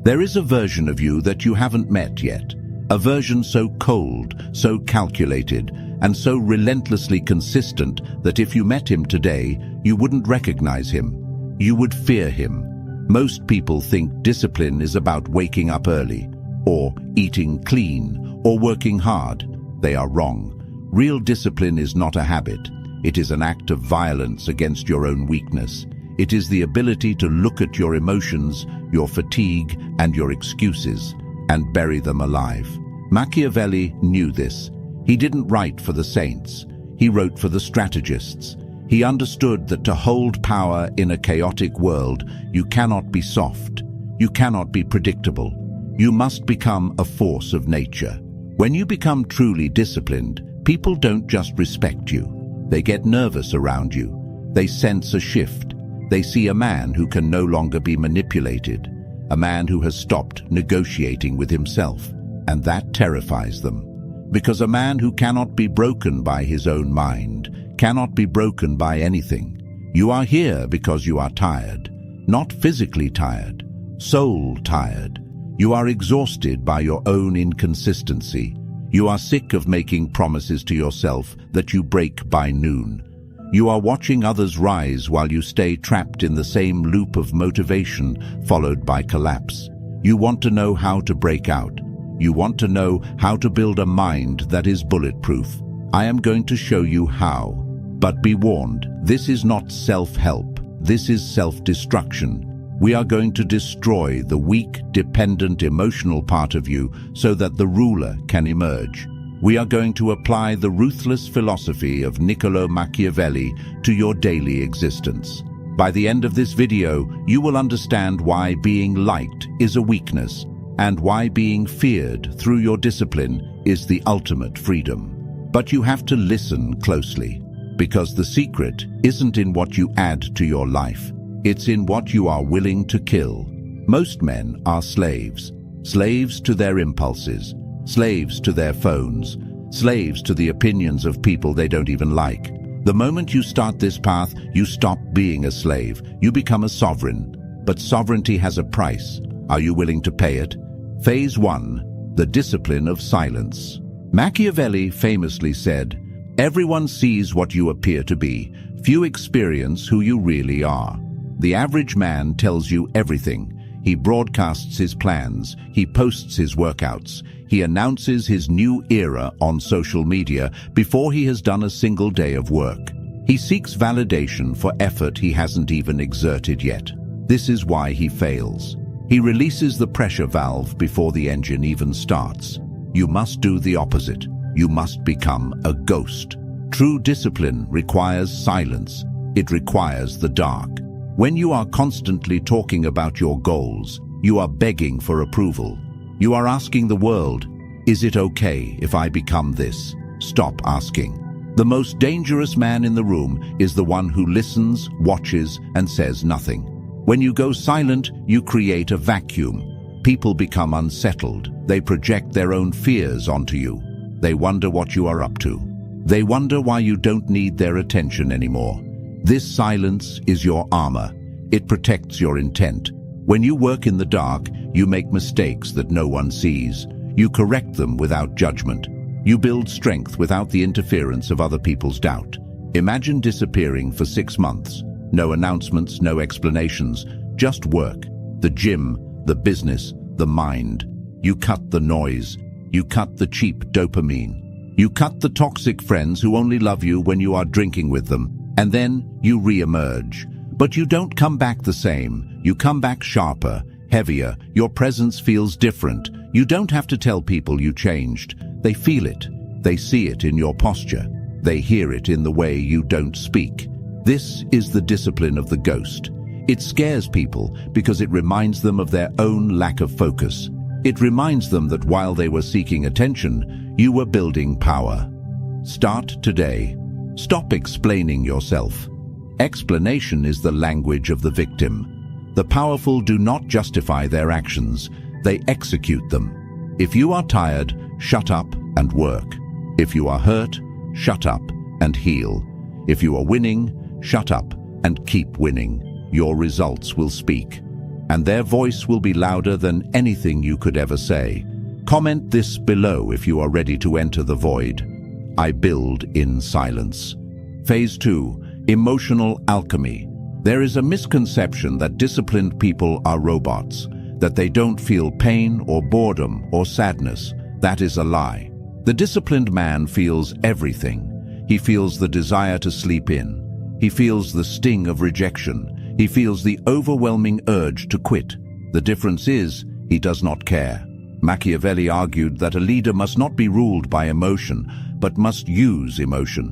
There is a version of you that you haven't met yet, a version so cold, so calculated, and so relentlessly consistent that if you met him today, you wouldn't recognize him. You would fear him. Most people think discipline is about waking up early, or eating clean, or working hard. They are wrong. Real discipline is not a habit. It is an act of violence against your own weakness. It is the ability to look at your emotions, your fatigue, and your excuses, and bury them alive. Machiavelli knew this. He didn't write for the saints. He wrote for the strategists. He understood that to hold power in a chaotic world, you cannot be soft. You cannot be predictable. You must become a force of nature. When you become truly disciplined, people don't just respect you. They get nervous around you. They sense a shift. They see a man who can no longer be manipulated, a man who has stopped negotiating with himself, and that terrifies them. Because a man who cannot be broken by his own mind cannot be broken by anything. You are here because you are tired, not physically tired, soul tired. You are exhausted by your own inconsistency. You are sick of making promises to yourself that you break by noon. You are watching others rise while you stay trapped in the same loop of motivation followed by collapse. You want to know how to break out. You want to know how to build a mind that is bulletproof. I am going to show you how. But be warned, this is not self-help. This is self-destruction. We are going to destroy the weak, dependent, emotional part of you so that the ruler can emerge. We are going to apply the ruthless philosophy of Niccolò Machiavelli to your daily existence. By the end of this video, you will understand why being liked is a weakness and why being feared through your discipline is the ultimate freedom. But you have to listen closely, because the secret isn't in what you add to your life. It's in what you are willing to kill. Most men are slaves. Slaves to their impulses. Slaves to their phones, slaves to the opinions of people they don't even like. The moment you start this path, you stop being a slave. You become a sovereign. But sovereignty has a price. Are you willing to pay it? Phase 1. The discipline of silence. Machiavelli famously said, "Everyone sees what you appear to be. Few experience who you really are." The average man tells you everything. He broadcasts his plans. He posts his workouts. He announces his new era on social media before he has done a single day of work. He seeks validation for effort he hasn't even exerted yet. This is why he fails. He releases the pressure valve before the engine even starts. You must do the opposite. You must become a ghost. True discipline requires silence. It requires the dark. When you are constantly talking about your goals, you are begging for approval. You are asking the world, is it okay if I become this? Stop asking. The most dangerous man in the room is the one who listens, watches, and says nothing. When you go silent, you create a vacuum. People become unsettled. They project their own fears onto you. They wonder what you are up to. They wonder why you don't need their attention anymore. This silence is your armor. It protects your intent. When you work in the dark, you make mistakes that no one sees. You correct them without judgment. You build strength without the interference of other people's doubt. Imagine disappearing for 6 months. No announcements, no explanations, just work. The gym, the business, the mind. You cut the noise. You cut the cheap dopamine. You cut the toxic friends who only love you when you are drinking with them. And then you re-emerge. But you don't come back the same. You come back sharper, heavier. Your presence feels different. You don't have to tell people you changed. They feel it. They see it in your posture. They hear it in the way you don't speak. This is the discipline of the ghost. It scares people because it reminds them of their own lack of focus. It reminds them that while they were seeking attention, you were building power. Start today. Stop explaining yourself. Explanation is the language of the victim. The powerful do not justify their actions, they execute them. If you are tired, shut up and work. If you are hurt, shut up and heal. If you are winning, shut up and keep winning. Your results will speak. and their voice will be louder than anything you could ever say. Comment this below if you are ready to enter the void. I build in silence. Phase 2. Emotional alchemy. There is a misconception that disciplined people are robots, that they don't feel pain or boredom or sadness. That is a lie. The disciplined man feels everything. He feels the desire to sleep in. He feels the sting of rejection. He feels the overwhelming urge to quit. The difference is, he does not care. Machiavelli argued that a leader must not be ruled by emotion, but must use emotion.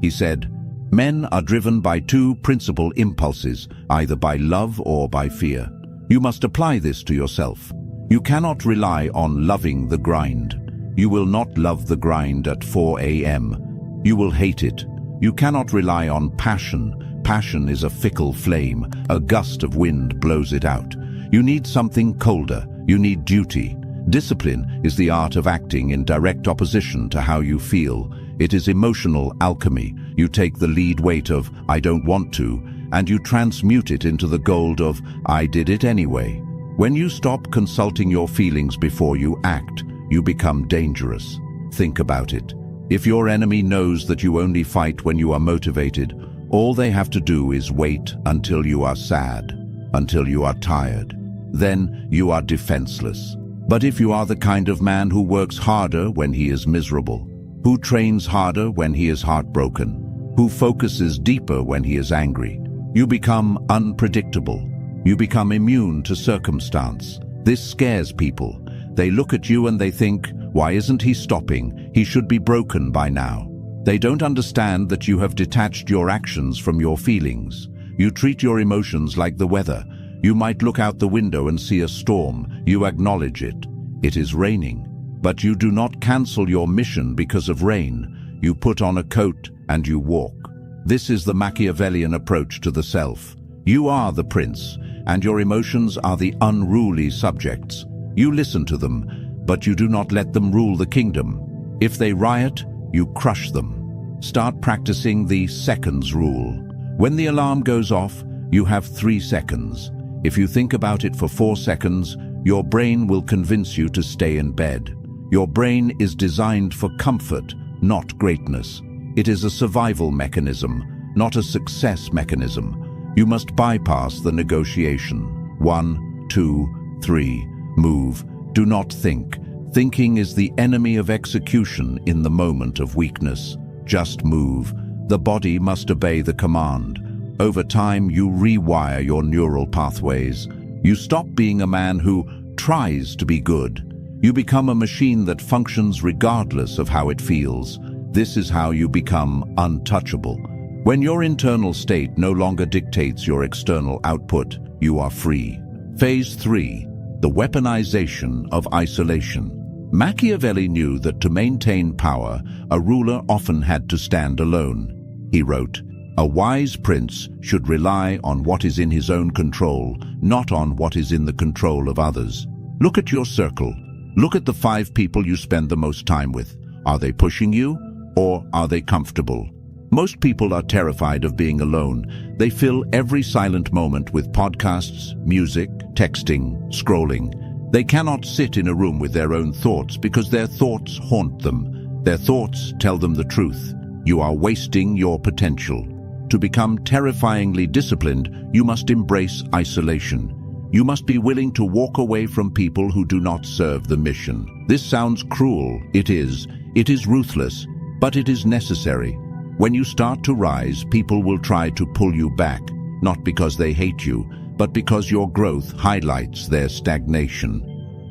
He said, "Men are driven by two principal impulses, either by love or by fear. You must apply this to yourself. You cannot rely on loving the grind. You will not love the grind at 4 a.m. You will hate it. You cannot rely on passion. Passion is a fickle flame. A gust of wind blows it out. You need something colder. You need duty. Discipline is the art of acting in direct opposition to how you feel. It is emotional alchemy. You take the lead weight of "I don't want to" and you transmute it into the gold of "I did it anyway." When you stop consulting your feelings before you act, you become dangerous. Think about it. If your enemy knows that you only fight when you are motivated, all they have to do is wait until you are sad, until you are tired. Then you are defenseless. But if you are the kind of man who works harder when he is miserable, who trains harder when he is heartbroken, who focuses deeper when he is angry, you become unpredictable. You become immune to circumstance. This scares people. They look at you and they think, "Why isn't he stopping? He should be broken by now." They don't understand that you have detached your actions from your feelings. You treat your emotions like the weather. You might look out the window and see a storm. You acknowledge it. It is raining. But you do not cancel your mission because of rain. You put on a coat and you walk. This is the Machiavellian approach to the self. You are the prince, and your emotions are the unruly subjects. You listen to them, but you do not let them rule the kingdom. If they riot, you crush them. Start practicing the seconds rule. When the alarm goes off, you have 3 seconds. If you think about it for 4 seconds, your brain will convince you to stay in bed. Your brain is designed for comfort, not greatness. It is a survival mechanism, not a success mechanism. You must bypass the negotiation. 1, 2, 3. Move. Do not think. Thinking is the enemy of execution in the moment of weakness. Just move. The body must obey the command. Over time, you rewire your neural pathways. You stop being a man who tries to be good. You become a machine that functions regardless of how it feels. This is how you become untouchable. When your internal state no longer dictates your external output, you are free. Phase 3. The weaponization of isolation. Machiavelli knew that to maintain power, a ruler often had to stand alone. He wrote, "A wise prince should rely on what is in his own control, not on what is in the control of others." Look at your circle. Look at the 5 people you spend the most time with. Are they pushing you, or are they comfortable? Most people are terrified of being alone. They fill every silent moment with podcasts, music, texting, scrolling. They cannot sit in a room with their own thoughts because their thoughts haunt them. Their thoughts tell them the truth. You are wasting your potential. To become terrifyingly disciplined, you must embrace isolation. You must be willing to walk away from people who do not serve the mission. This sounds cruel. It is. It is ruthless, but it is necessary. When you start to rise, people will try to pull you back, not because they hate you, but because your growth highlights their stagnation.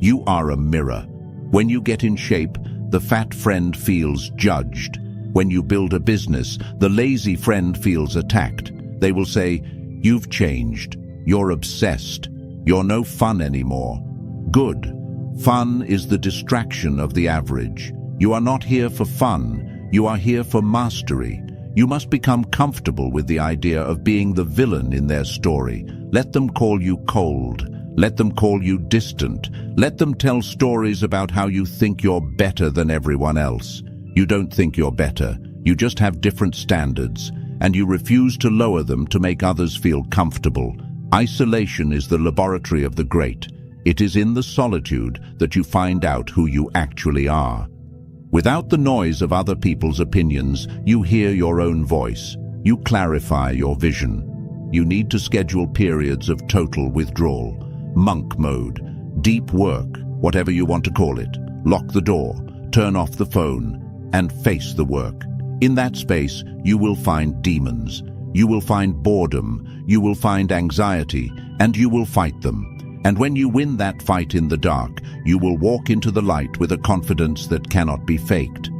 You are a mirror. When you get in shape, the fat friend feels judged. When you build a business, the lazy friend feels attacked. They will say, "You've changed. You're obsessed. You're no fun anymore." Good. Fun is the distraction of the average. You are not here for fun. You are here for mastery. You must become comfortable with the idea of being the villain in their story. Let them call you cold. Let them call you distant. Let them tell stories about how you think you're better than everyone else. You don't think you're better. You just have different standards, and you refuse to lower them to make others feel comfortable. Isolation is the laboratory of the great. It is in the solitude that you find out who you actually are. Without the noise of other people's opinions, you hear your own voice. You clarify your vision. You need to schedule periods of total withdrawal, monk mode, deep work, whatever you want to call it. Lock the door, turn off the phone, and face the work. In that space, you will find demons. You will find boredom. You will find anxiety, and you will fight them. And when you win that fight in the dark, you will walk into the light with a confidence that cannot be faked.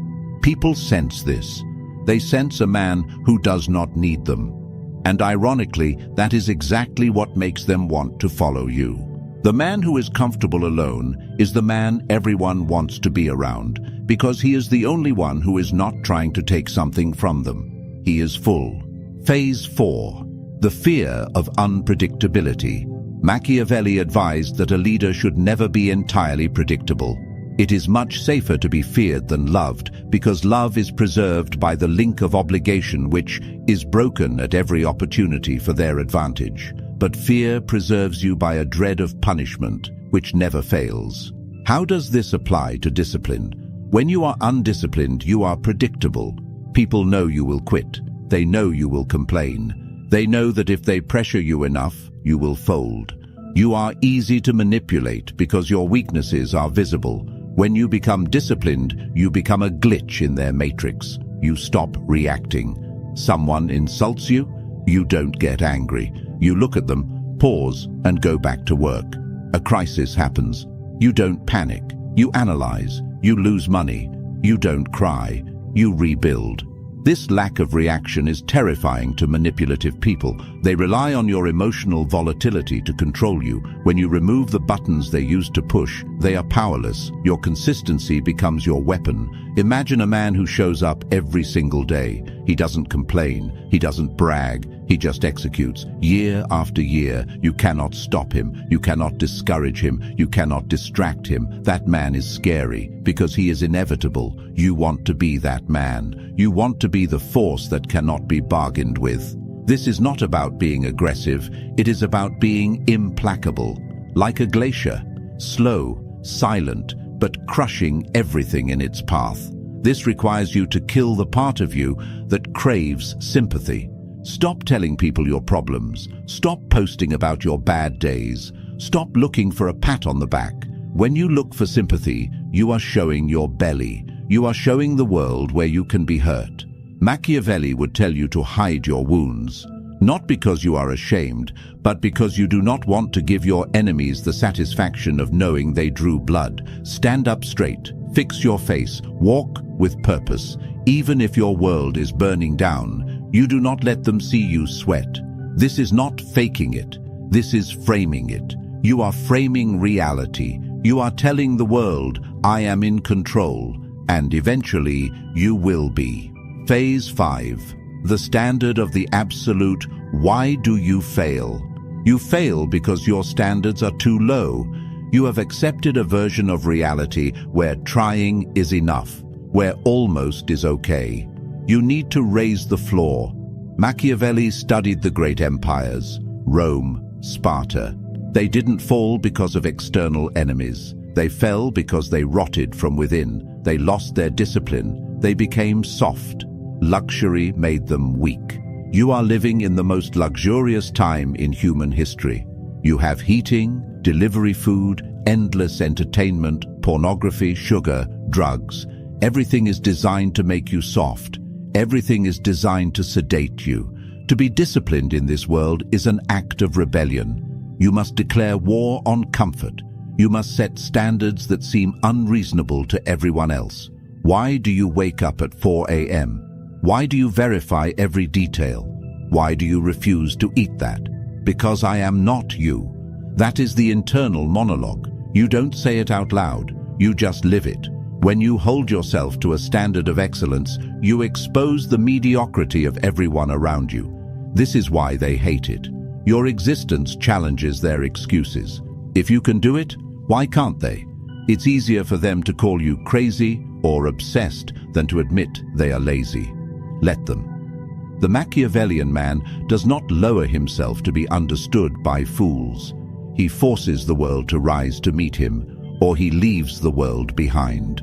People sense this. They sense a man who does not need them. And ironically, that is exactly what makes them want to follow you. The man who is comfortable alone is the man everyone wants to be around, because he is the only one who is not trying to take something from them. He is full. Phase 4. The fear of unpredictability. Machiavelli advised that a leader should never be entirely predictable. It is much safer to be feared than loved, because love is preserved by the link of obligation which is broken at every opportunity for their advantage. But fear preserves you by a dread of punishment, which never fails. How does this apply to discipline? When you are undisciplined, you are predictable. People know you will quit. They know you will complain. They know that if they pressure you enough, you will fold. You are easy to manipulate because your weaknesses are visible. When you become disciplined, you become a glitch in their matrix. You stop reacting. Someone insults you, you don't get angry. You look at them, pause, and go back to work. A crisis happens. You don't panic. You analyze. You lose money. You don't cry. You rebuild. This lack of reaction is terrifying to manipulative people. They rely on your emotional volatility to control you. When you remove the buttons they use to push, they are powerless. Your consistency becomes your weapon. Imagine a man who shows up every single day. He doesn't complain. He doesn't brag. He just executes. Year after year, you cannot stop him. You cannot discourage him. You cannot distract him. That man is scary because he is inevitable. You want to be that man. You want to be the force that cannot be bargained with. This is not about being aggressive. It is about being implacable. Like a glacier, slow, silent, but crushing everything in its path. This requires you to kill the part of you that craves sympathy. Stop telling people your problems. Stop posting about your bad days. Stop looking for a pat on the back. When you look for sympathy, you are showing your belly. You are showing the world where you can be hurt. Machiavelli would tell you to hide your wounds, not because you are ashamed, but because you do not want to give your enemies the satisfaction of knowing they drew blood. Stand up straight, fix your face, walk with purpose. Even if your world is burning down, you do not let them see you sweat. This is not faking it. This is framing it. You are framing reality. You are telling the world, I am in control, and eventually you will be. Phase 5. The standard of the absolute. Why do you fail? You fail because your standards are too low. You have accepted a version of reality where trying is enough, where almost is okay. You need to raise the floor. Machiavelli studied the great empires, Rome, Sparta. They didn't fall because of external enemies. They fell because they rotted from within. They lost their discipline. They became soft. Luxury made them weak. You are living in the most luxurious time in human history. You have heating, delivery food, endless entertainment, pornography, sugar, drugs. Everything is designed to make you soft. Everything is designed to sedate you. To be disciplined in this world is an act of rebellion. You must declare war on comfort. You must set standards that seem unreasonable to everyone else. Why do you wake up at 4 a.m.? Why do you verify every detail? Why do you refuse to eat that? Because I am not you. That is the internal monologue. You don't say it out loud. You just live it. When you hold yourself to a standard of excellence, you expose the mediocrity of everyone around you. This is why they hate it. Your existence challenges their excuses. If you can do it, why can't they? It's easier for them to call you crazy or obsessed than to admit they are lazy. Let them. The Machiavellian man does not lower himself to be understood by fools. He forces the world to rise to meet him, or he leaves the world behind.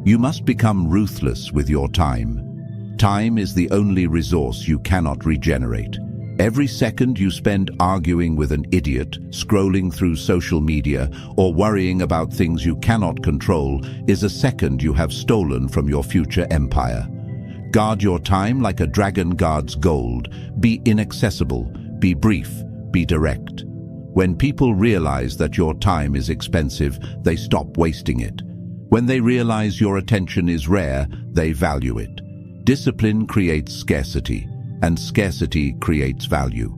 You must become ruthless with your time. Time is the only resource you cannot regenerate. Every second you spend arguing with an idiot, scrolling through social media, or worrying about things you cannot control is a second you have stolen from your future empire. Guard your time like a dragon guards gold. Be inaccessible, be brief, be direct. When people realize that your time is expensive, they stop wasting it. When they realize your attention is rare, they value it. Discipline creates scarcity, and scarcity creates value.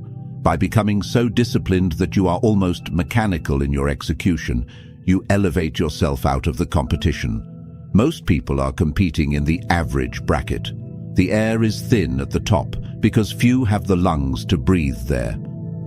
By becoming so disciplined that you are almost mechanical in your execution, you elevate yourself out of the competition. Most people are competing in the average bracket. The air is thin at the top because few have the lungs to breathe there,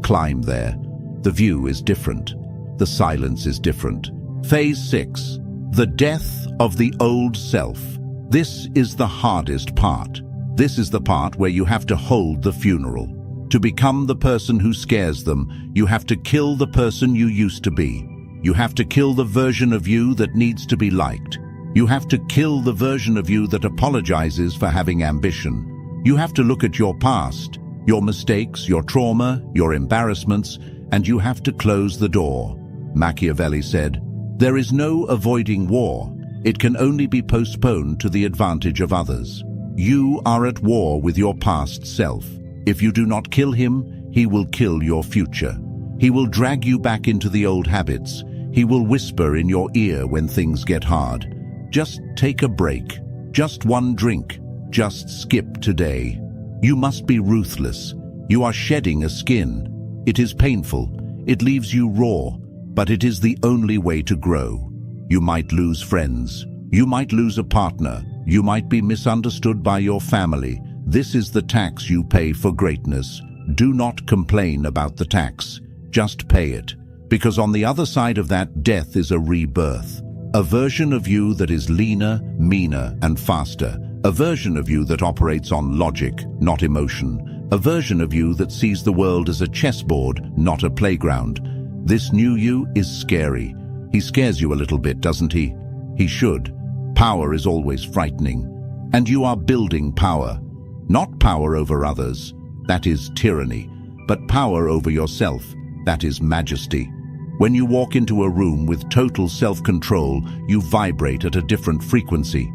climb there. The view is different. The silence is different. Phase 6. The death of the old self. This is the hardest part. This is the part where you have to hold the funeral. To become the person who scares them, you have to kill the person you used to be. You have to kill the version of you that needs to be liked. You have to kill the version of you that apologizes for having ambition. You have to look at your past, your mistakes, your trauma, your embarrassments, and you have to close the door. Machiavelli said, "There is no avoiding war. It can only be postponed to the advantage of others." You are at war with your past self. If you do not kill him, he will kill your future. He will drag you back into the old habits. He will whisper in your ear when things get hard. Just take a break. Just one drink. Just skip today. You must be ruthless. You are shedding a skin. It is painful. It leaves you raw, but it is the only way to grow. You might lose friends. You might lose a partner. You might be misunderstood by your family. This is the tax you pay for greatness. Do not complain about the tax. Just pay it. Because on the other side of that, death is a rebirth. A version of you that is leaner, meaner, and faster. A version of you that operates on logic, not emotion. A version of you that sees the world as a chessboard, not a playground. This new you is scary. He scares you a little bit, doesn't he? He should. Power is always frightening. And you are building power. Not power over others, that is tyranny, but power over yourself, that is majesty. When you walk into a room with total self-control, you vibrate at a different frequency.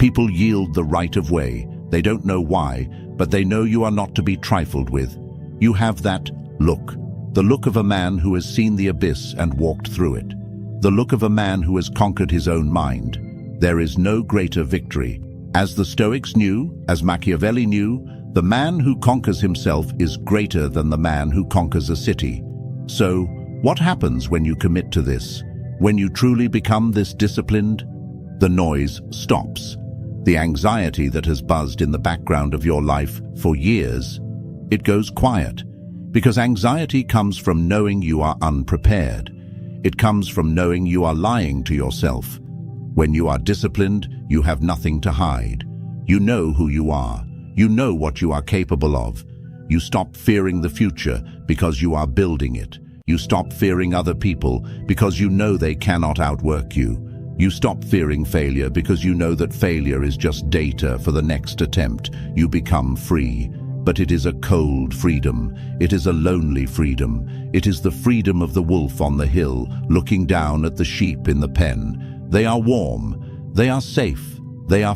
People yield the right of way. They don't know why, but they know you are not to be trifled with. You have that look. The look of a man who has seen the abyss and walked through it. The look of a man who has conquered his own mind. There is no greater victory. As the Stoics knew, as Machiavelli knew, the man who conquers himself is greater than the man who conquers a city. So, what happens when you commit to this? When you truly become this disciplined? The noise stops. The anxiety that has buzzed in the background of your life for years, it goes quiet. Because anxiety comes from knowing you are unprepared. It comes from knowing you are lying to yourself. When you are disciplined, you have nothing to hide. You know who you are. You know what you are capable of. You stop fearing the future because you are building it. You stop fearing other people because you know they cannot outwork you. You stop fearing failure because you know that failure is just data for the next attempt. You become free. But it is a cold freedom. It is a lonely freedom. It is the freedom of the wolf on the hill, looking down at the sheep in the pen. They are warm. They are safe. They are